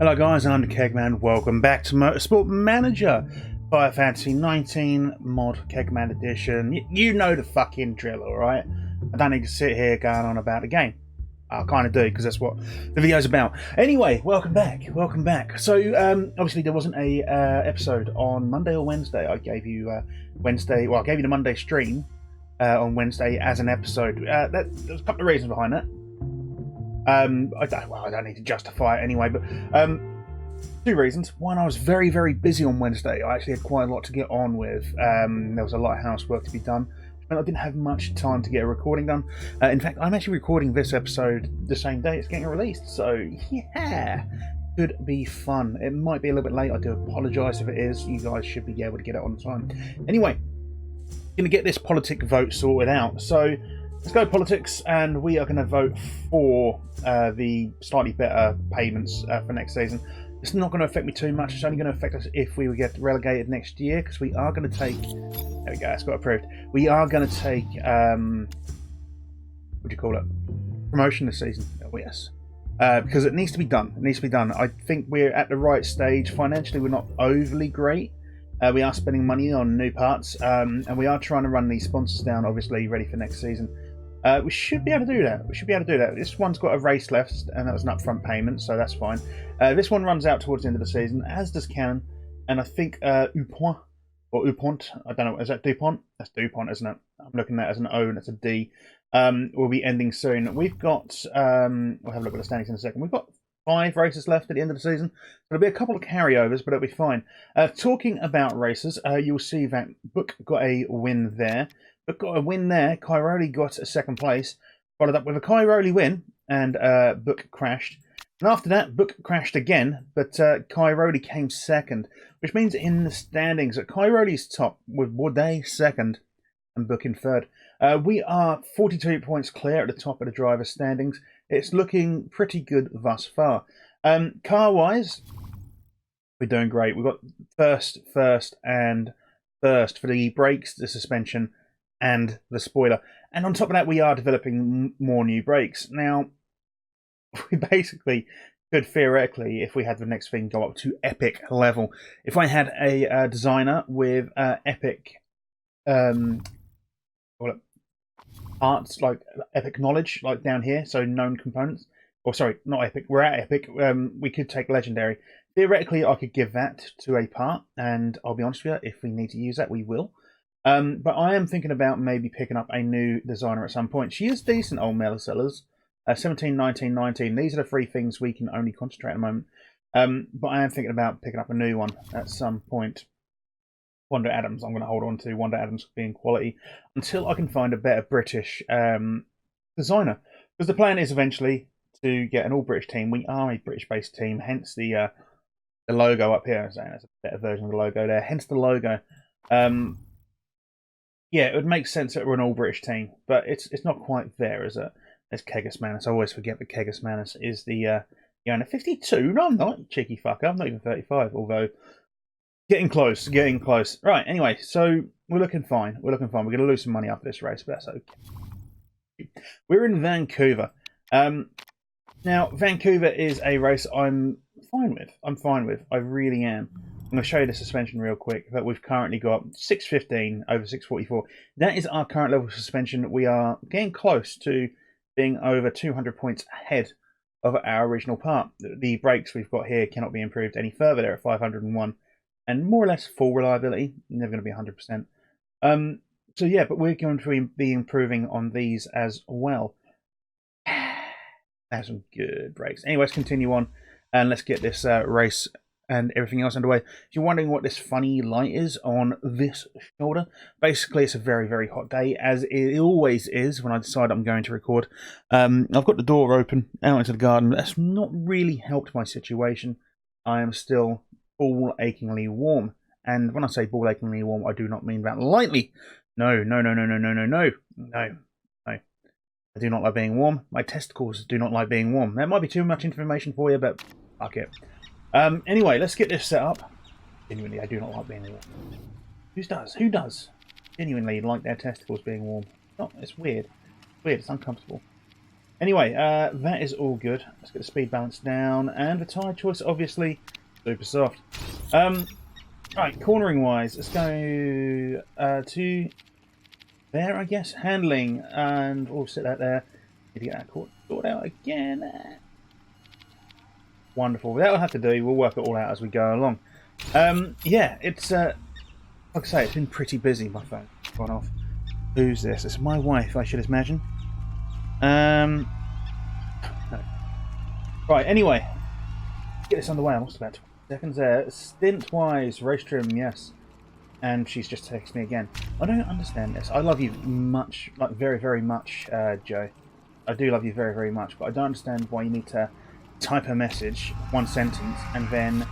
Hello guys, I'm the Kegman. Welcome back to Motorsport Manager. Fire Fantasy 19 Mod Kegman Edition. You know the fucking drill, alright? I don't need to sit here going on about the game. I kind of do, because that's what the video's about. Anyway, welcome back. Welcome back. So, obviously there wasn't a episode on Monday or Wednesday. I gave you Wednesday, well, I gave you the Monday stream on Wednesday as an episode. There's a couple of reasons behind that. I don't need to justify it anyway, but two reasons. One, I was very, very busy on Wednesday. I actually had quite a lot to get on with. There was a lot of housework to be done, and I didn't have much time to get a recording done. In fact, I'm actually recording this episode the same day it's getting released, so yeah, could be fun. It might be a little bit late. I do apologise if it is. You guys should be able to get it on time. Anyway, going to get this politic vote sorted out. So let's go politics, and we are going to vote for the slightly better payments for next season. It's not going to affect me too much. It's only going to affect us if we get relegated next year, because we are going to take... There we go, it's got approved. We are going to take... what do you call it? Promotion this season. Oh, yes. Because it needs to be done. It needs to be done. I think we're at the right stage. Financially, we're not overly great. We are spending money on new parts, and we are trying to run these sponsors down, obviously, ready for next season. We should be able to do that. We should be able to do that. This one's got a race left, and that was an upfront payment, so that's fine. This one runs out towards the end of the season, as does Canon, and I think Upont, or Upont, I don't know, is that DuPont? That's DuPont, isn't it? I'm looking at it as an O and it's a D. Will be ending soon. We've got, we'll have a look at the standings in a second. We've got 5 races left at the end of the season. There'll be a couple of carryovers, but it'll be fine. Talking about races, you'll see that Book got a win there. Book got a win there. Cairoli got a second place. Followed up with a Cairoli win, and Book crashed. And after that, Book crashed again, but Cairoli came second, which means in the standings that Cairoli's top, with Bourdais second and Book in third. We are 42 points clear at the top of the driver's standings. It's looking pretty good thus far. Car-wise, we're doing great. We've got first, and first for the brakes, the suspension, and the spoiler. And on top of that, we are developing more new brakes. Now, we basically could theoretically, if we had the next thing, go up to epic level. If I had a designer with epic parts, like epic knowledge, like down here, so known components, or sorry, not epic, we're at epic, we could take legendary. Theoretically, I could give that to a part, and I'll be honest with you, if we need to use that, we will. But I am thinking about maybe picking up a new designer at some point. She is decent, old Mela Sellers. 17, 19, 19. These are the 3 things we can only concentrate at the moment. But I am thinking about picking up a new one at some point. Wanda Adams, I'm going to hold on to Wanda Adams being quality until I can find a better British designer. Because the plan is eventually to get an all-British team. We are a British-based team, hence the logo up here. So that's a better version of the logo there. Hence the logo. Yeah, it would make sense that we're an all-British team, but it's not quite there, is it? There's Kegus Manus. I always forget that Kegus Manus is the owner. 52? No, I'm not, cheeky fucker. I'm not even 35, although getting close, getting close. Right, anyway, so we're looking fine. We're looking fine. We're going to lose some money after this race, but that's okay. We're in Vancouver. Now, Vancouver is a race I'm fine with. I'm fine with. I really am. I'm going to show you the suspension real quick, that we've currently got 615 over 644. That is our current level of suspension. We are getting close to being over 200 points ahead of our original part. The brakes we've got here cannot be improved any further. They're at 501 and more or less full reliability. Never going to be 100%. So yeah, but we're going to be improving on these as well. That's some good brakes. Anyway, let's continue on and let's get this race and everything else underway. If you're wondering what this funny light is on this shoulder, basically it's a very, very hot day, as it always is when I decide I'm going to record. I've got the door open out into the garden. That's not really helped my situation. I am still ball achingly warm. And when I say ball achingly warm, I do not mean that lightly. No. I do not like being warm. My testicles do not like being warm. That might be too much information for you, but fuck it. Anyway, let's get this set up. Genuinely, I do not like being warm. Who does? Who does genuinely like their testicles being warm? It's weird. It's weird. It's uncomfortable. Anyway, that is all good. Let's get the speed balance down, and the tyre choice, obviously, super soft. Right, cornering wise, let's go to there, I guess. Handling, and we'll sit that there. Need to get that sorted out again. Wonderful. That'll have to do. We'll work it all out as we go along. Yeah, it's like I say, it's been pretty busy. My phone's gone off. Who's this? It's my wife, I should imagine. No. Right, anyway. Get this underway. I lost about 20 seconds there. Stint-wise, race trim, yes. And she's just texted me again. I don't understand this. I love you much, like very, very much, Joe. I do love you very, very much, but I don't understand why you need to type a message, one sentence, and then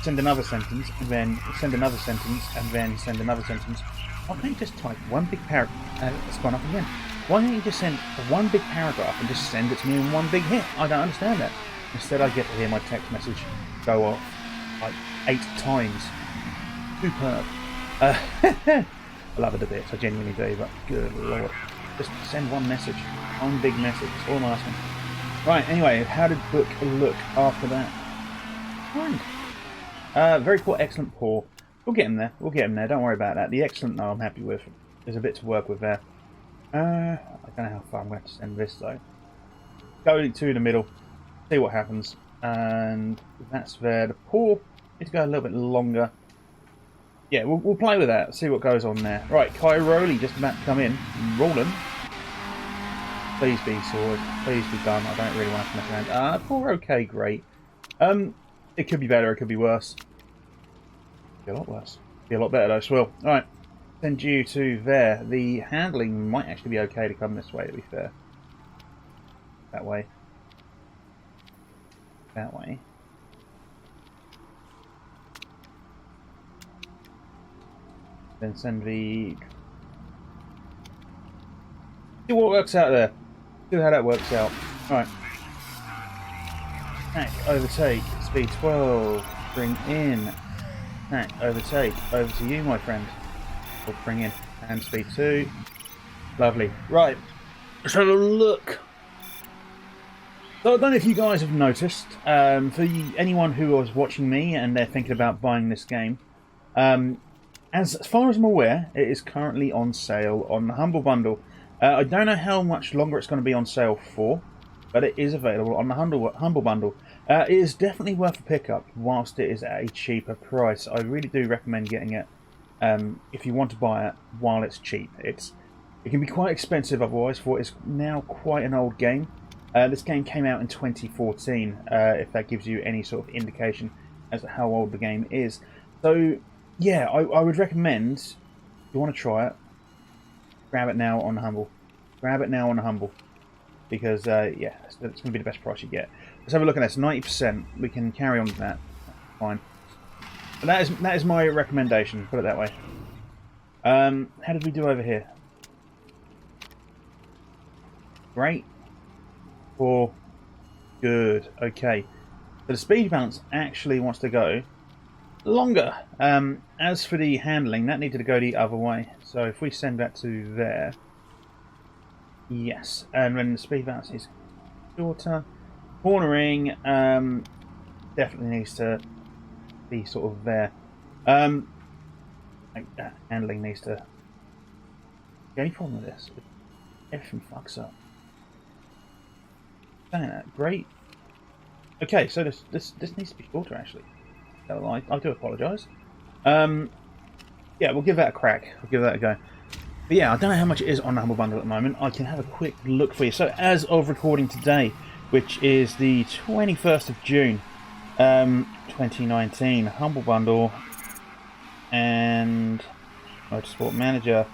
send another sentence, and then send another sentence, and then send another sentence. Why can't you just type one big paragraph? It's gone up again. Why don't you just send one big paragraph and just send it to me in one big hit? I don't understand that. Instead, I get to hear my text message go off like 8 times. Superb. I love it a bit, I genuinely do, but good lord. Just send one message. One big message. That's all I'm asking. Right, anyway, how did book look after that? Fine. Very poor, excellent, poor. We'll get him there. We'll get him there. Don't worry about that. The excellent, no, I'm happy with. There's a bit to work with there. I don't know how far I'm going to send this, though. Go to the middle. See what happens. And that's there. The poor need to go a little bit longer. Yeah, we'll play with that. See what goes on there. Right, Kyroli just about to come in. Rolling. Please be sorted. Please be done. I don't really want to mess around. Poor, okay, great. It could be better. It could be worse. Be a lot worse. Be a lot better though, Swill. Alright. Send you to there. The handling might actually be okay to come this way, to be fair. That way. That way. Then send the... See what works out there. See how that works out. Alright. Hack, overtake, speed 12. Bring in. Hack, overtake. Over to you, my friend. Or bring in. And speed 2. Lovely. Right. Let's have a look. So I don't know if you guys have noticed, for anyone who was watching me and they're thinking about buying this game, as far as I'm aware, it is currently on sale on the Humble Bundle. I don't know how much longer it's going to be on sale for, but it is available on the Humble Bundle. It is definitely worth a pickup whilst it is at a cheaper price. I really do recommend getting it if you want to buy it while it's cheap. It can be quite expensive otherwise, for it's now quite an old game. This game came out in 2014, if that gives you any sort of indication as to how old the game is. So, yeah, I would recommend, if you want to try it, grab it now on the Humble. Grab it now on the Humble. Because, yeah, it's going to be the best price you get. Let's have a look at this. 90%. We can carry on with that. Fine. But that is my recommendation, put it that way. How did we do over here? Great. Poor. Good. Okay. So the speed balance actually wants to go longer. As for the handling, that needed to go the other way. So if we send that to there, yes, and then the speed balance is shorter. Cornering definitely needs to be sort of there. Handling needs to. The only problem with this, everything fucks up. Saying that, great. Okay, so this needs to be shorter actually. I do apologise. Yeah, we'll give that a crack. We'll give that a go. But yeah, I don't know how much it is on the Humble Bundle at the moment. I can have a quick look for you. So as of recording today, which is the 21st of June, 2019, Humble Bundle and Motorsport Manager.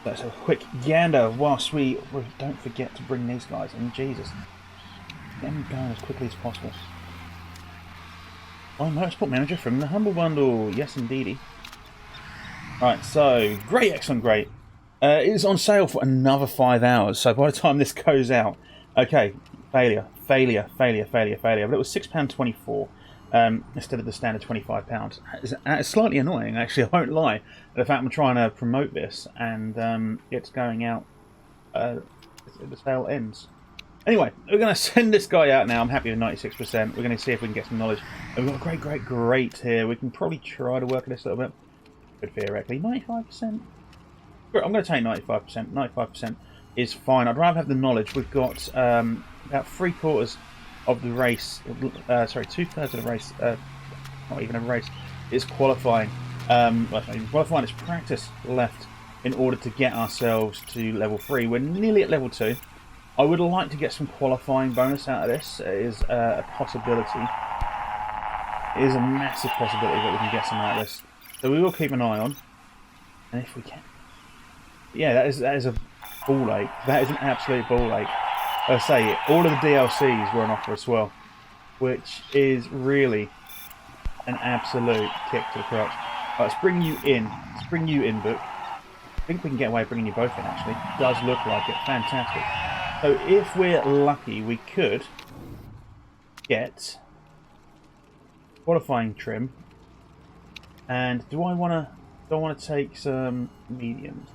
Let's have a quick gander whilst we don't forget to bring these guys in. Jesus. Get them going as quickly as possible. Oh, Motorsport Manager from the Humble Bundle. Yes, indeedy. Right, so, great, excellent, great. It is on sale for another 5 hours, so by the time this goes out... Okay, failure. But it was £6.24 instead of the standard £25. It's slightly annoying, actually, I won't lie. The fact I'm trying to promote this, and it's going out... the sale ends. Anyway, we're going to send this guy out now. I'm happy with 96%. We're going to see if we can get some knowledge. And we've got a great here. We can probably try to work this a little bit. Good theoretically. 95%. I'm going to take 95%. 95% is fine. I'd rather have the knowledge. We've got about 3/4 of the race. Sorry, 2/3 of the race. Not even a race. Is qualifying. Well, not even qualifying. It's practice left in order to get ourselves to level 3. We're nearly at level 2. I would like to get some qualifying bonus out of this. It is a possibility. It is a massive possibility that we can get some out of this. So we will keep an eye on. And if we can. Yeah, that is a ball ache. That is an absolute ball ache. I say, all of the DLCs were on offer as well. Which is really an absolute kick to the crotch. Right, let's bring you in. Let's bring you in, Book. I think we can get away with bringing you both in, actually. It does look like it. Fantastic. So if we're lucky, we could get qualifying trim. And do I want to take some mediums?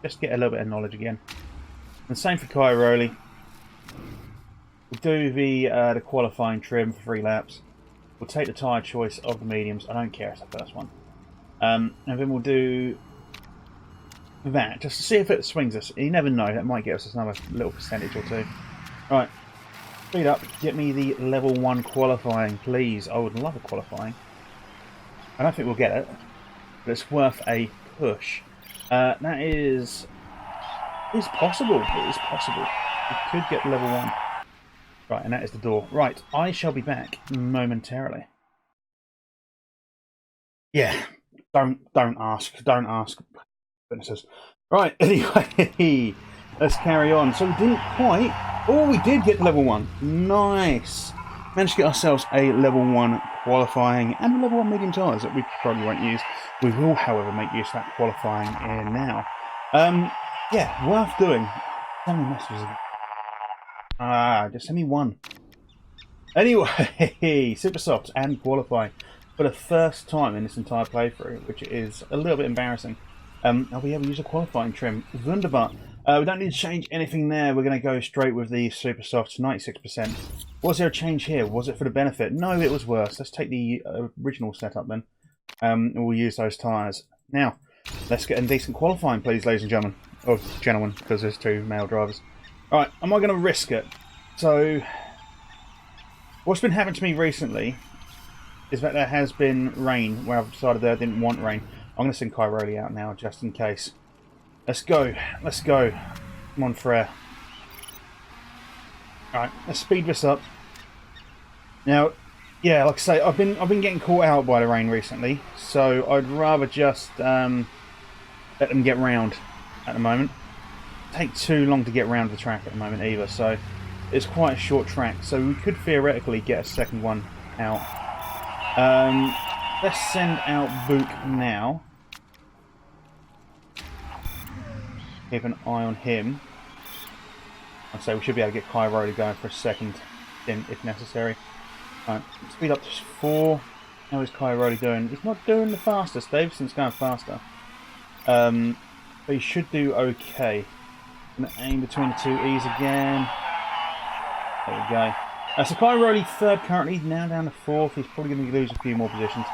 Just get a little bit of knowledge again. And same for Cairoli. We'll do the qualifying trim for 3 laps. We'll take the tyre choice of the mediums. I don't care, it's the first one. And then we'll do that, just to see if it swings us. You never know, that might get us another little percentage or 2. Right, speed up, get me the level 1 qualifying, please. I would love a qualifying. I don't think we'll get it, but it's worth a push. That is possible. It is possible. We could get level 1. Right, and that is the door. Right, I shall be back momentarily. Yeah, don't ask. Don't ask. Goodnesses. Right, anyway, let's carry on. So we didn't quite... Oh, we did get level 1. Nice. Managed to get ourselves a level 1 qualifying and a level 1 medium tyres that we probably won't use. We will, however, make use of that qualifying in now. Yeah, worth doing. How many messages? Just send me 1. Anyway, super soft and qualifying for the first time in this entire playthrough, which is a little bit embarrassing. I'll be able to use a qualifying trim. Wunderbar. We don't need to change anything there. We're going to go straight with the super soft 96%. Was there a change here? Was it for the benefit? No, it was worse. Let's take the original setup then. And we'll use those tyres. Now, let's get a decent qualifying, please, ladies and gentlemen. Or gentlemen, because there's 2 male drivers. Alright, am I going to risk it? So, what's been happening to me recently is that there has been rain where I've decided that I didn't want rain. I'm going to send Cairoli out now, just in case. Let's go. Let's go. Come on, Frere. Alright, let's speed this up. Now, yeah, like I say, I've been getting caught out by the rain recently, so I'd rather just let them get round at the moment. Take too long to get round the track at the moment either, so it's quite a short track, so we could theoretically get a second one out. Let's send out Book now. Keep an eye on him. I'd say we should be able to get Cairoli going for a second stint if necessary. Right, speed up to 4. How is Cairoli doing? He's not doing the fastest. Davidson's going faster. But he should do okay. Gonna aim between the 2 E's again. There we go. So Cairoli 3rd currently, now down to 4th. He's probably going to lose a few more positions.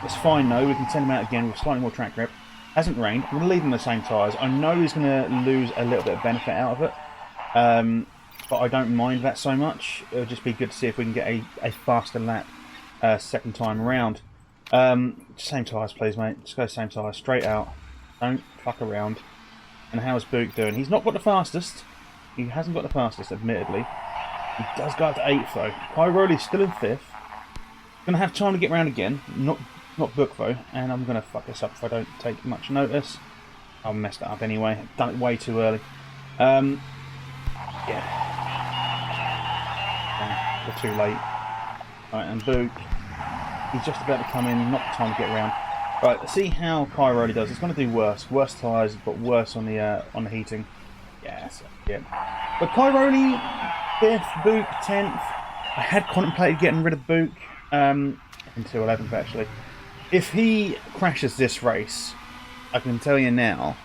It's fine though, we can send him out again with slightly more track grip. Hasn't rained, I'm going to leave him the same tyres. I know he's going to lose a little bit of benefit out of it. But I don't mind that so much. It'll just be good to see if we can get a faster lap second time around. Same tyres please mate, just go same tyres, straight out. Don't fuck around. And how's Book doing? He's not got the fastest. He hasn't got the fastest, admittedly. He does go up to 8th though. Cairoli's still in 5th. Gonna have time to get round again. Not Book though. And I'm gonna fuck this up if I don't take much notice. I'll mess that up anyway. I've done it way too early. Yeah. We're too late. Right, and Book. He's just about to come in. Not the time to get round. Right, let's see how Cairoli does. It's going to do worse. Worse tyres, but worse on the heating. Yeah, that's it. But Cairoli, 5th, Book, 10th. I had contemplated getting rid of Book until 11th, actually. If he crashes this race, I can tell you now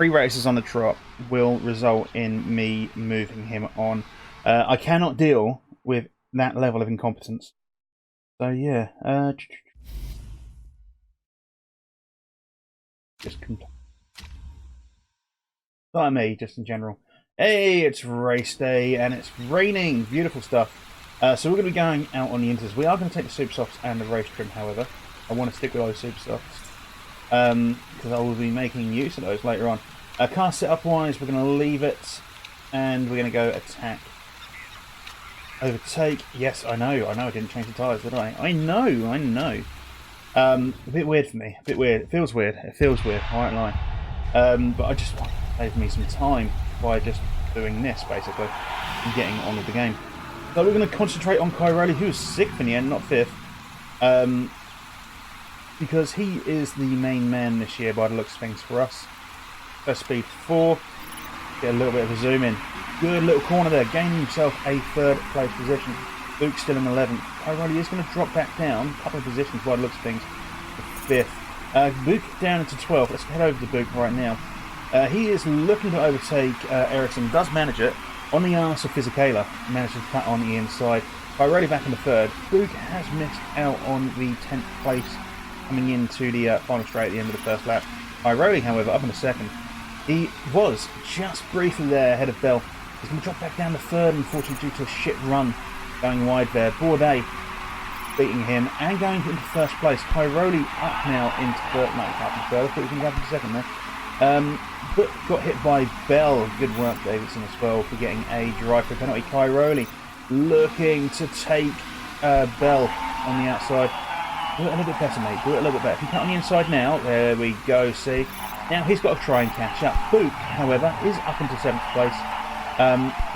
3 races on the trot will result in me moving him on. I cannot deal with that level of incompetence. So yeah, just not me, just in general. Hey, it's race day and it's raining. Beautiful stuff. So we're going to be going out on the inters. We are going to take the super softs and the race trim, however. I want to stick with those super softs because I will be making use of those later on. Car setup wise, we're going to leave it and we're going to go attack. Overtake. Yes, I know. I didn't change the tyres, did I? I know. A bit weird for me. A bit weird. It feels weird. I won't lie. But I just want to save me some time by just doing this, basically, and getting on with the game. So we're going to concentrate on Kyroli, who was 6th in the end, not 5th. Because he is the main man this year by the looks of things for us. First speed 4. Get a little bit of a zoom in. Good little corner there, gaining himself a 3rd place position. Luke's still in 11th. Kyroli is going to drop back down a couple of positions by the looks of things. 5th. Luke down into 12th. Let's head over to Luke right now. He is looking to overtake Ericsson. Does manage it on the arse of Physicala. Manages to cut on the inside. Kyroli back in the 3rd. Luke has missed out on the 10th place coming into the final straight at the end of the first lap. Kyroli, however, up in the 2nd. He was just briefly there ahead of Bell. He's going to drop back down the 3rd, unfortunately, due to a shit run going wide there. Bourdais beating him and going into 1st place. Kyroli up now into 3rd. No, up in 3rd. I thought he was going to go up into 2nd there. But got hit by Bell. Good work, Davidson, as well, for getting a drive-through penalty. Kyroli looking to take Bell on the outside. Do it a little bit better, mate. Do it a little bit better. If you cut on the inside now, there we go, see. Now he's got to try and catch up. Book, however, is up into 7th place.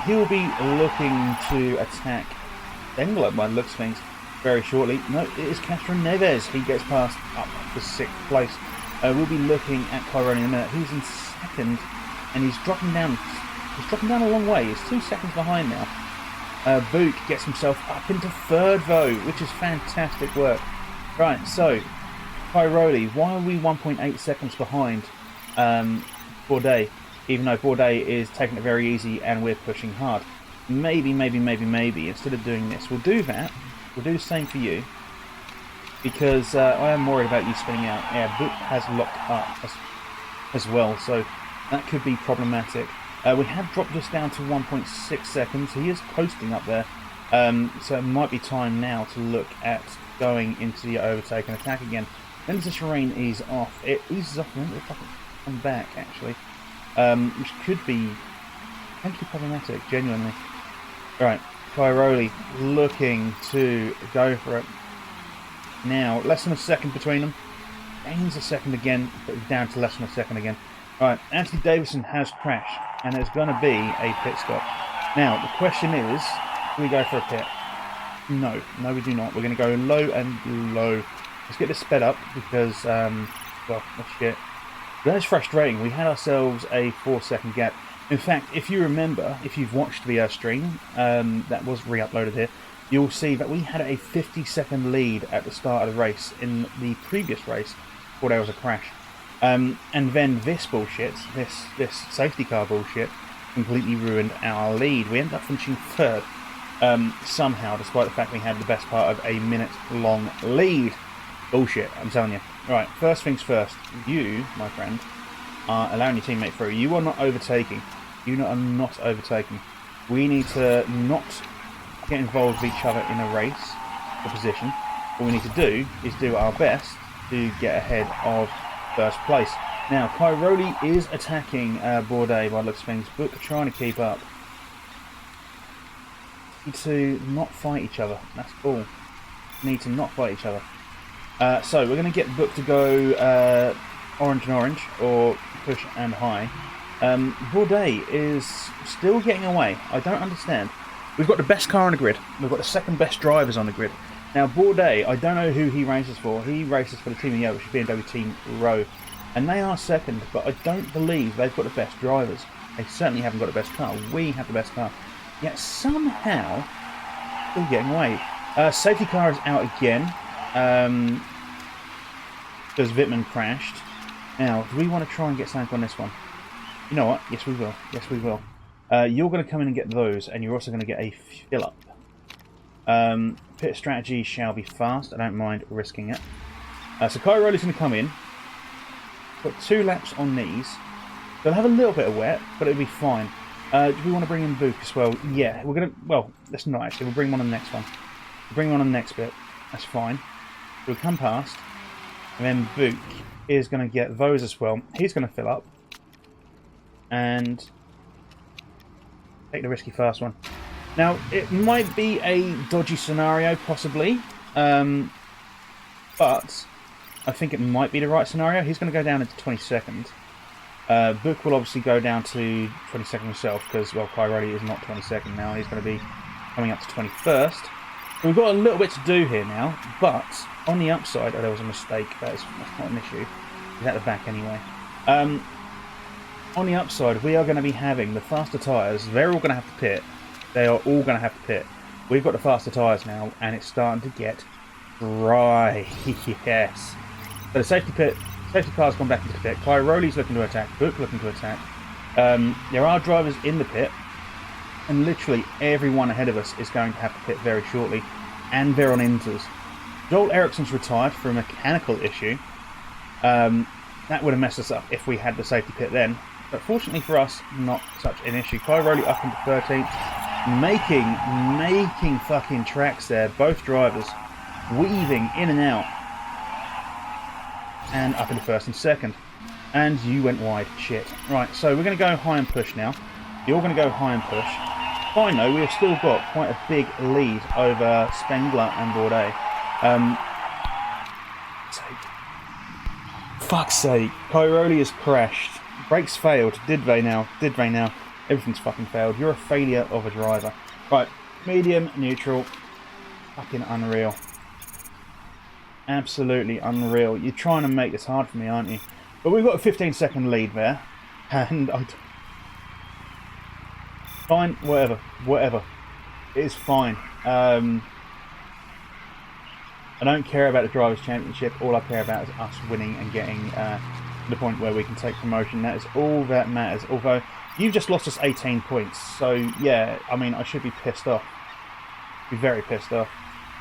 He'll be looking to attack England by the looks of things very shortly. No, it is Castro Neves. He gets past up to 6th place. We'll be looking at Kyroli in a minute. He's in 2nd, and he's dropping down. He's dropping down a long way. He's 2 seconds behind now. Book gets himself up into 3rd, though, which is fantastic work. Right, so Kyroli, why are we 1.8 seconds behind Bourdais? Even though Bourdais is taking it very easy and we're pushing hard. Maybe, instead of doing this, we'll do that. We'll do the same for you. Because I am worried about you spinning out. Yeah, Book has locked up as well, so that could be problematic. We have dropped this down to 1.6 seconds. He is coasting up there. So it might be time now to look at going into the overtake and attack again. Then does the terrain ease off? It eases off and then it'll come back, actually. Which could be potentially problematic, genuinely. Right, Kyroli looking to go for it. Now, less than a second between them. Gains a second again, but down to less than a second again. Right, Anthony Davison has crashed, and there's going to be a pit stop. Now, the question is, do we go for a pit? No, we do not. We're going to go low and low. Let's get this sped up because, well, that's shit. That is frustrating. We had ourselves a 4-second gap. In fact, if you remember, if you've watched the stream that was re-uploaded here, you'll see that we had a 50-second lead at the start of the race in the previous race before there was a crash. And then this bullshit, this safety car bullshit, completely ruined our lead. We ended up finishing 3rd somehow, despite the fact we had the best part of a minute-long lead. Bullshit, I'm telling you. Right, first things first. You, my friend, are allowing your teammate through. You are not overtaking. You are not overtaking. We need to not get involved with each other in a race for position. What we need to do is do our best to get ahead of 1st place. Now, Kyroli is attacking Bourdais by the looks of things. Book trying to keep up. Need to not fight each other. That's all. Need to not fight each other. So we're going to get Book to go orange and orange, or push and high. Bourdais is still getting away. I don't understand. We've got the best car on the grid. We've got the 2nd best drivers on the grid. Now Bourdais, I don't know who he races for. He races for the Team EO, which is BMW Team Row. And they are 2nd, but I don't believe they've got the best drivers. They certainly haven't got the best car. We have the best car. Yet somehow, still getting away. Safety car is out again. Because Wittmann crashed. Now, do we want to try and get something on this one? You know what? Yes, we will. Yes, we will. You're going to come in and get those, and you're also going to get a fill-up. Pit strategy shall be fast. I don't mind risking it. So Kyroli's going to come in. Put 2 laps on these. They'll have a little bit of wet, but it'll be fine. Do we want to bring in Book as well? Yeah, we're going to... Well, let's not actually. We'll bring one on the next one. We'll bring one on the next bit. That's fine. We'll come past. And then Book is going to get those as well. He's going to fill up. And take the risky first one. Now, it might be a dodgy scenario, possibly. But I think it might be the right scenario. He's going to go down into 22nd. Book will obviously go down to 22nd himself because, well, Kyroli is not 22nd now. He's going to be coming up to 21st. So we've got a little bit to do here now, but on the upside, oh, there was a mistake. That's not an issue. He's at the back anyway. On the upside, we are going to be having the faster tyres. They're all going to have to pit. They are all going to have to pit. We've got the faster tyres now, and it's starting to get dry. Yes. So the safety car's gone back into the pit. Kyroli's looking to attack. Book looking to attack. There are drivers in the pit, and literally everyone ahead of us is going to have to pit very shortly, and they're on inters. Joel Ericsson's retired for a mechanical issue. That would have messed us up if we had the safety pit then. But fortunately for us, not such an issue. Kyroli up into 13th, making fucking tracks there. Both drivers weaving in and out, and up into 1st and 2nd. And you went wide. Shit. Right, so we're going to go high and push now. You're going to go high and push. Fine though, we have still got quite a big lead over Spengler and Bourdais. Fuck's sake. Kyroli has crashed. Brakes failed. Did they now? Did they now? Everything's fucking failed. You're a failure of a driver. Right. Medium, neutral. Fucking unreal. Absolutely unreal. You're trying to make this hard for me, aren't you? But we've got a 15-second lead there. And fine. Whatever. Whatever. It is fine. I don't care about the Drivers' Championship. All I care about is us winning and getting to the point where we can take promotion. That is all that matters. Although, you've just lost us 18 points. So, yeah, I mean, I should be pissed off. Be very pissed off.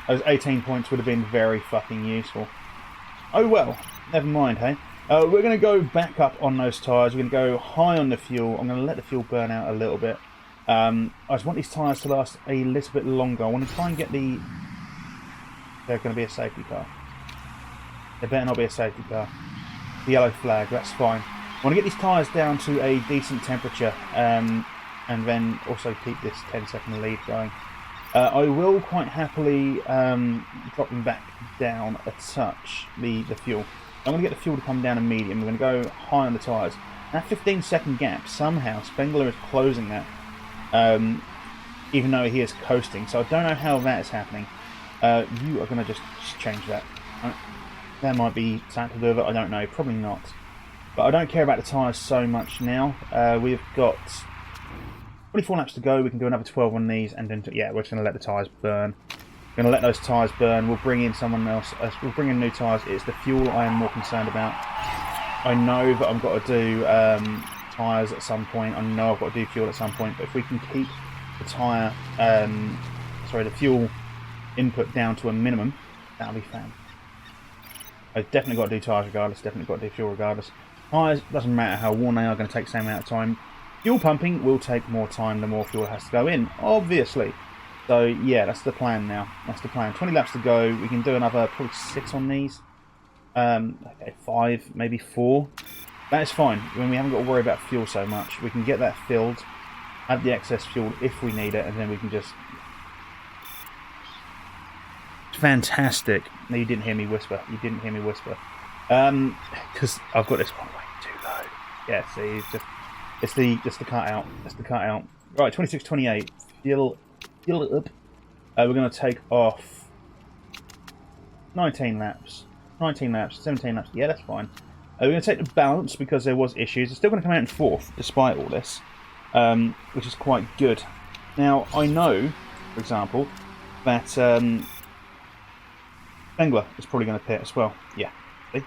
Those 18 points would have been very fucking useful. Oh well, never mind, hey? We're going to go back up on those tyres. We're going to go high on the fuel. I'm going to let the fuel burn out a little bit. I just want these tyres to last a little bit longer. I want to try and get the... There's going to be a safety car. There better not be a safety car. The yellow flag, that's fine. I want to get these tyres down to a decent temperature and then also keep this 10-second lead going. I will quite happily drop them back down a touch, the fuel. I'm going to get the fuel to come down to medium. We're going to go high on the tyres. That 15-second gap, somehow, Spengler is closing that, even though he is coasting. So I don't know how that is happening. You are going to just change that. Right? There might be something to do with it, I don't know, probably not. But I don't care about the tyres so much now. We've got 24 laps to go, we can do another 12 on these, and then, yeah, we're just going to let the tyres burn. We're going to let those tyres burn, we'll bring in someone else, we'll bring in new tyres. It's the fuel I am more concerned about. I know that I've got to do tyres at some point, I know I've got to do fuel at some point, but if we can keep the the fuel input down to a minimum, that'll be fine. I've definitely got to do tyres regardless, definitely got to do fuel regardless. Tyres, doesn't matter how worn they are, going to take the same amount of time. Fuel pumping will take more time, the more fuel has to go in, obviously. So yeah, that's the plan now. That's the plan. 20 laps to go. We can do another probably 6 on these. Okay, 5, maybe 4. That is fine. When we haven't got to worry about fuel so much, we can get that filled, have the excess fuel if we need it, and then we can just... Fantastic. No, you didn't hear me whisper. You didn't hear me whisper. Because I've got this one way too low. Yeah, see, it's just... It's the cut out. It's the cut out. Right, 26, 28. Fill it up. We're going to take off 19 laps. 19 laps, 17 laps. Yeah, that's fine. We're going to take the balance because there was issues. It's still going to come out in 4th, despite all this, which is quite good. Now, I know, for example, that Spengler is probably going to pit as well. Yeah, see?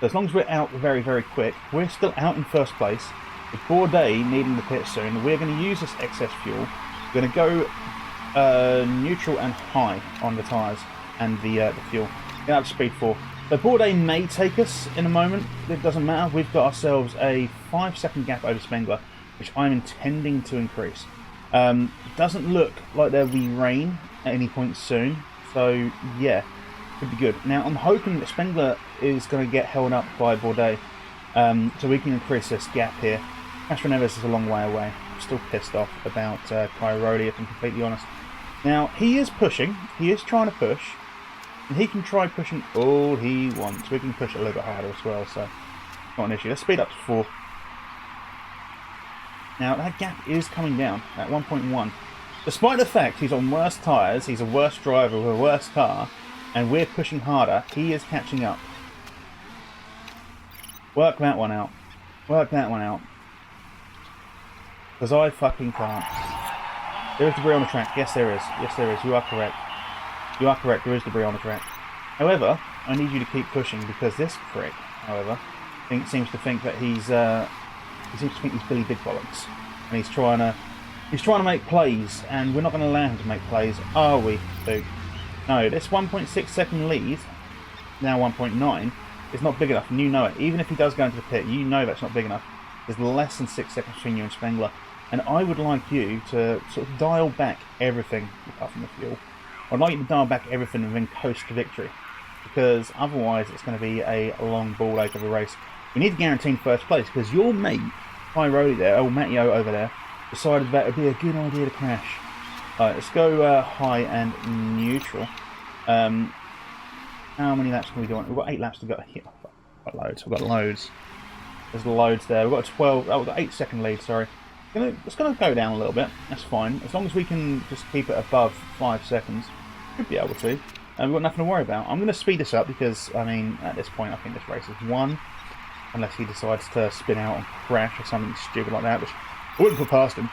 So as long as we're out very, very quick, we're still out in first place. With Bourdais needing the pit soon, we're going to use this excess fuel. We're going to go neutral and high on the tyres and the fuel. Get up to speed 4. So Bourdais may take us in a moment. It doesn't matter. We've got ourselves a 5-second gap over Spengler, which I'm intending to increase. It doesn't look like there'll be rain at any point soon. So yeah, could be good. Now I'm hoping that Spengler is going to get held up by Bourdais, so we can increase this gap here. Castro Neves is a long way away. I'm still pissed off about Cairoli, if I'm completely honest. Now he is pushing. He is trying to push. And he can try pushing all he wants. We can push it a little bit harder as well, so not an issue. Let's speed up to 4. Now that gap is coming down at 1.1. Despite the fact he's on worse tyres, he's a worse driver with a worse car, and we're pushing harder, he is catching up. Work that one out. Work that one out. Because I fucking can't. There is debris on the track. Yes, there is. Yes, there is. You are correct. You are correct, there is debris on the track. However, I need you to keep pushing because this prick, however, seems to think that he seems to think he's Billy Big Bollocks. And he's trying to make plays, and we're not going to allow him to make plays, are we, Luke? No, this 1.6 second lead, now 1.9, is not big enough, and you know it. Even if he does go into the pit, you know that's not big enough. There's less than 6 seconds between you and Spengler. And I would like you to sort of dial back everything, apart from the fuel. I'd like you to dial back everything and then coast to victory, because otherwise it's going to be a long ball ache of a race. We need to guarantee first place, because your mate, Cairoli there, old Matteo over there, decided that it would be a good idea to crash. Alright, let's go high and neutral. How many laps can we do on? We've got 8 laps to go. Yeah, I've got loads. We've got loads. There's loads there. We've got a 12. Oh, we've got 8-second lead. Sorry. It's going to go down a little bit. That's fine. As long as we can just keep it above 5 seconds, should be able to. And we've got nothing to worry about. I'm going to speed this up because, I mean, at this point, I think this race is won. Unless he decides to spin out and crash or something stupid like that, which I wouldn't put past him.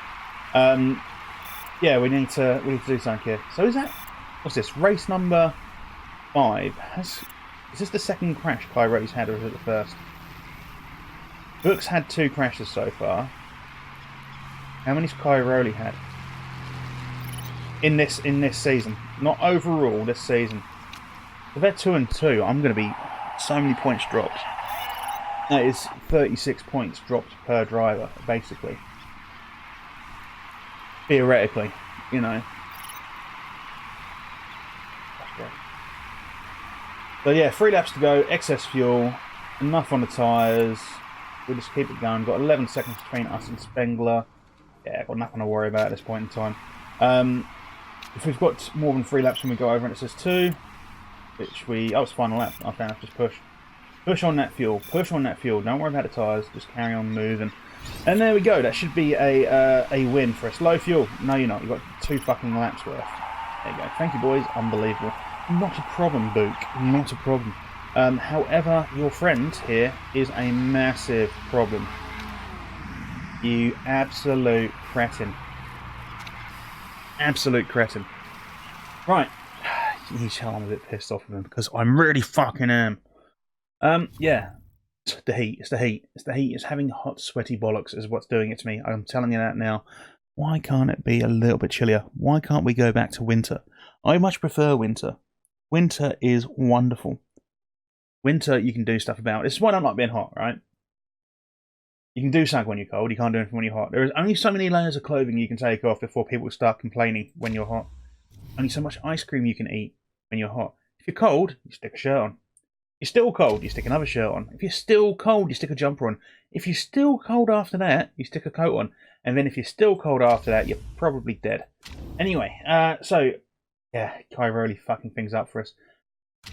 Yeah, we need to do something here. So is that, what's this? Race number 5. Is this the second crash Cairoli's had, or is it the first? Book's had 2 crashes so far. How many's Cairoli had? In this season. Not overall, this season. If they're 2 and 2, I'm going to be so many points dropped. That is 36 points dropped per driver, basically. Theoretically, you know. That's great. So yeah, 3 laps to go, excess fuel, enough on the tyres. We'll just keep it going. Got 11 seconds between us and Spengler. Yeah, got nothing to worry about at this point in time. If we've got more than 3 laps when we go over and it says 2, which we... Oh, it's final lap. I found just push. Push on that fuel. Push on that fuel. Don't worry about the tyres. Just carry on moving. And there we go. That should be a win for us. Low fuel. No, you're not. You've got 2 fucking laps worth. There you go. Thank you, boys. Unbelievable. Not a problem, Book. Not a problem. However, your friend here is a massive problem. You absolute cretin. Absolute cretin. Right. You can tell I'm a bit pissed off with him because I'm really fucking am. Yeah. It's the heat. It's the heat. It's the heat. It's having hot, sweaty bollocks is what's doing it to me. I'm telling you that now. Why can't it be a little bit chillier? Why can't we go back to winter? I much prefer winter. Winter is wonderful. Winter, you can do stuff about. This is why I don't like being hot, right? You can do something when you're cold. You can't do anything when you're hot. There is only so many layers of clothing you can take off before people start complaining when you're hot. Only so much ice cream you can eat when you're hot. If you're cold, you stick a shirt on. If you're still cold, you stick another shirt on. If you're still cold, you stick a jumper on. If you're still cold after that, you stick a coat on. And then if you're still cold after that, you're probably dead. Anyway, so, yeah, Cairoli fucking things up for us.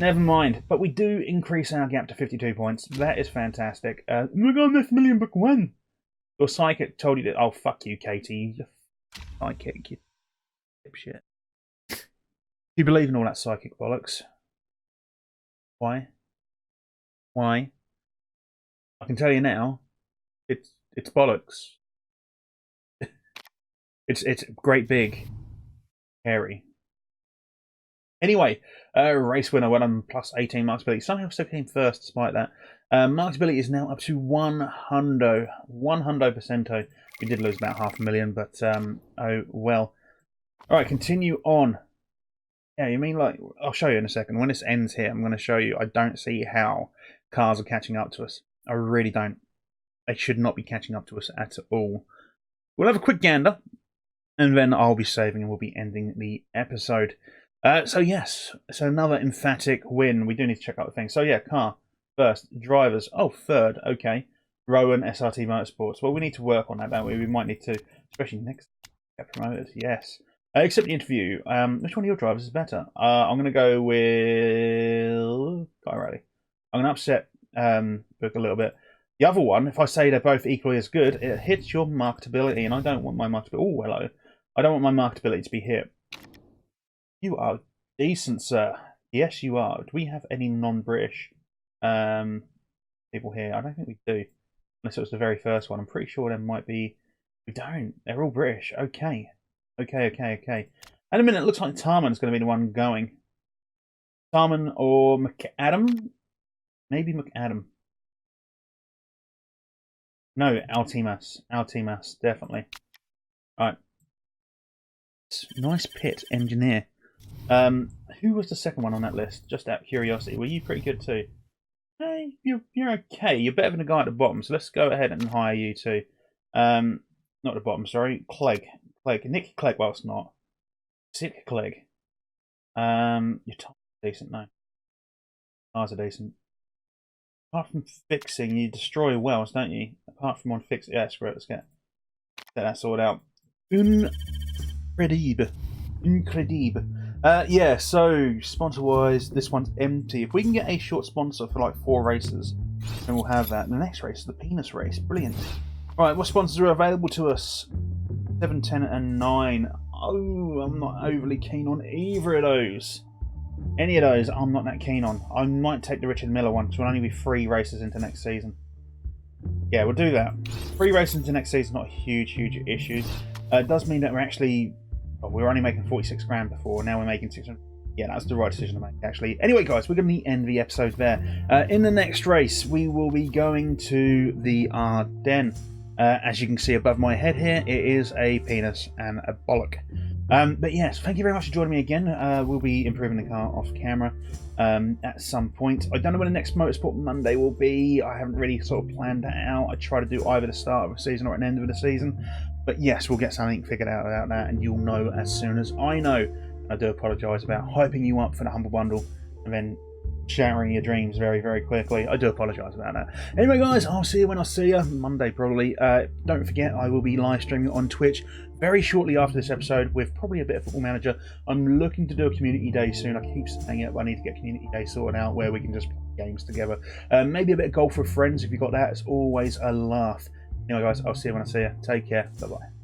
Never mind, but we do increase our gap to 52 points. That is fantastic. We're going this million book when? Your psychic told you that. Oh, fuck you, Katie. You psychic, you dipshit. You believe in all that psychic bollocks? Why? Why? I can tell you now. It's bollocks. It's great big, hairy. Anyway, race winner went on plus 18 marks ability. Somehow still came first despite that. Marks ability is now up to 100%. We did lose about 500,000, but oh well. Alright, continue on. Yeah, you mean like, I'll show you in a second. When this ends here, I'm going to show you. I don't see how cars are catching up to us. I really don't. They should not be catching up to us at all. We'll have a quick gander, and then I'll be saving and we'll be ending the episode. So yes, it's another emphatic win. We do need to check out the thing. So yeah, car first, drivers. Oh, third. Okay, Rowan SRT Motorsports. Well, we need to work on that, don't we? We might need to, especially next. Get promoted. Yes. Accept the interview. Which one of your drivers is better? I'm going to go with Guy Riley. I'm going to upset Book a little bit. The other one, if I say they're both equally as good, it hits your marketability, and I don't want my marketability. Oh, hello. I don't want my marketability to be hit. You are decent, sir. Yes, you are. Do we have any non-British people here? I don't think we do. Unless it was the very first one. I'm pretty sure there might be. We don't. They're all British. Okay. Okay. In a minute, it looks like Tarman's going to be the one going. Tarman or McAdam? Maybe McAdam. No, Altimas. Altimas, definitely. Alright. Nice pit, engineer. Who was the second one on that list? Just out of curiosity. Were you pretty good too? Hey, you're okay. You're better than the guy at the bottom, so let's go ahead and hire you too. Not the bottom, sorry. Clegg. Nick Clegg, well, it's not. Sick Clegg. Your tires are decent, no. Tires are decent. Apart from fixing, you destroy wells, don't you? Apart from on fix, yeah, screw it, let's get that sorted out. Incredible. Yeah, so sponsor-wise, this one's empty. If we can get a short sponsor for like 4 races, then we'll have that. The next race is the penis race. Brilliant. Right, what sponsors are available to us? 7, 10, and 9. Oh, I'm not overly keen on either of those. Any of those, I'm not that keen on. I might take the Richard Miller one, because we'll only be 3 races into next season. Yeah, we'll do that. 3 races into next season, not a huge issue. It does mean that we're actually... Well, we were only making 46 grand before, now we're making 600. Yeah, that's the right decision to make, actually. Anyway, guys, we're going to end the episode there. In the next race, we will be going to the Ardennes. As you can see above my head here, it is a penis and a bollock. But yes, thank you very much for joining me again. We'll be improving the car off camera at some point. I don't know when the next Motorsport Monday will be. I haven't really sort of planned that out. I try to do either the start of the season or an end of the season. But yes, we'll get something figured out about that, and you'll know as soon as I know. I do apologise about hyping you up for the Humble Bundle and then shattering your dreams very quickly. I do apologise about that. Anyway, guys, I'll see you when I see you. Monday, probably. Don't forget, I will be live streaming on Twitch very shortly after this episode with probably a bit of Football Manager. I'm looking to do a community day soon. I keep saying it, but I need to get community day sorted out where we can just play games together. Maybe a bit of golf with friends if you got that. It's always a laugh. Anyway, guys, I'll see you when I see you. Take care. Bye-bye.